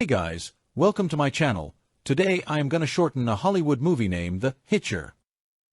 Hey guys, welcome to my channel. Today I am gonna shorten a Hollywood movie named The Hitcher.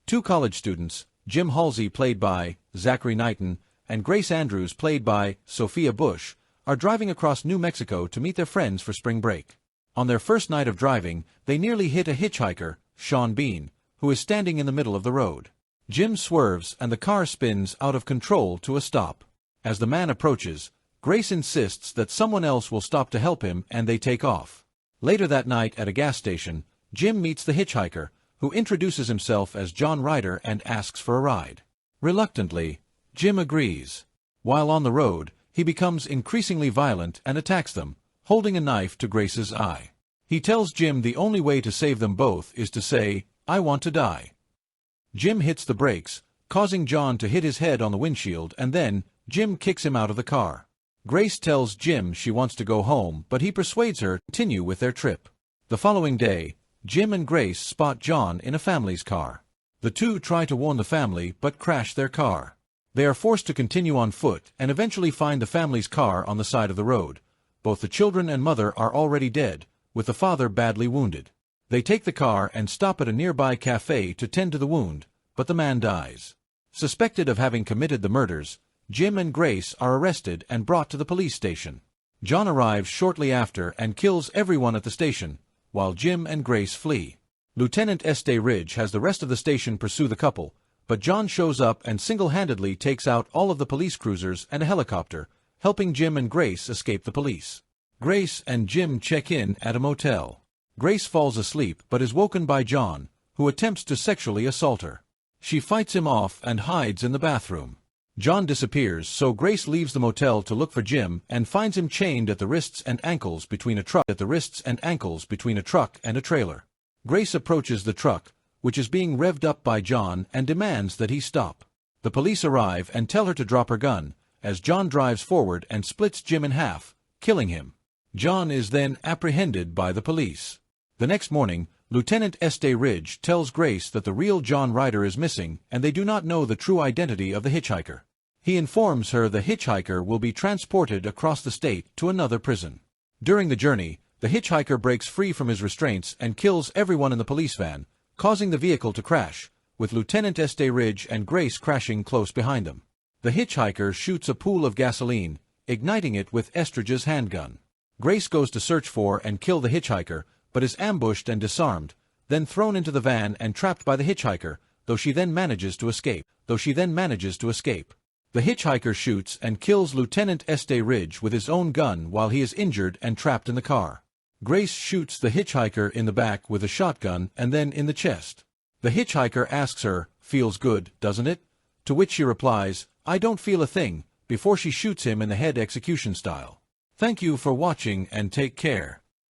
Two college students, Jim Halsey played by Zachary Knighton and Grace Andrews played by Sophia Bush, are driving across New Mexico to meet their friends for spring break. On their first night of driving, they nearly hit a hitchhiker, Sean Bean, who is standing in the middle of the road. Jim swerves and the car spins out of control to a stop. As the man approaches, Grace insists that someone else will stop to help him and they take off. Later that night at a gas station, Jim meets the hitchhiker, who introduces himself as John Ryder and asks for a ride. Reluctantly, Jim agrees. While on the road, he becomes increasingly violent and attacks them, holding a knife to Grace's eye. He tells Jim the only way to save them both is to say, "I want to die." Jim hits the brakes, causing John to hit his head on the windshield, and then Jim kicks him out of the car. Grace tells Jim she wants to go home, but he persuades her to continue with their trip. The following day, Jim and Grace spot John in a family's car. The two try to warn the family but crash their car. They are forced to continue on foot and eventually find the family's car on the side of the road. Both the children and mother are already dead, with the father badly wounded. They take the car and stop at a nearby cafe to tend to the wound, but the man dies. Suspected of having committed the murders, Jim and Grace are arrested and brought to the police station. John arrives shortly after and kills everyone at the station, while Jim and Grace flee. Lieutenant Estee Ridge has the rest of the station pursue the couple, but John shows up and single-handedly takes out all of the police cruisers and a helicopter, helping Jim and Grace escape the police. Grace and Jim check in at a motel. Grace falls asleep but is woken by John, who attempts to sexually assault her. She fights him off and hides in the bathroom. John disappears, so Grace leaves the motel to look for Jim and finds him chained at the wrists and ankles between a truck and a trailer. Grace approaches the truck, which is being revved up by John, and demands that he stop. The police arrive and tell her to drop her gun, as John drives forward and splits Jim in half, killing him. John is then apprehended by the police. The next morning, Lieutenant Estee Ridge tells Grace that the real John Ryder is missing and they do not know the true identity of the hitchhiker. He informs her the hitchhiker will be transported across the state to another prison. During the journey, the hitchhiker breaks free from his restraints and kills everyone in the police van, causing the vehicle to crash, with Lieutenant Estee Ridge and Grace crashing close behind them. The hitchhiker shoots a pool of gasoline, igniting it with Estridge's handgun. Grace goes to search for and kill the hitchhiker, but is ambushed and disarmed, then thrown into the van and trapped by the hitchhiker, though she then manages to escape. The hitchhiker shoots and kills Lieutenant Estee Ridge with his own gun while he is injured and trapped in the car. Grace shoots the hitchhiker in the back with a shotgun and then in the chest. The hitchhiker asks her, "Feels good, doesn't it?" To which she replies, "I don't feel a thing," before she shoots him in the head execution style. Thank you for watching and take care.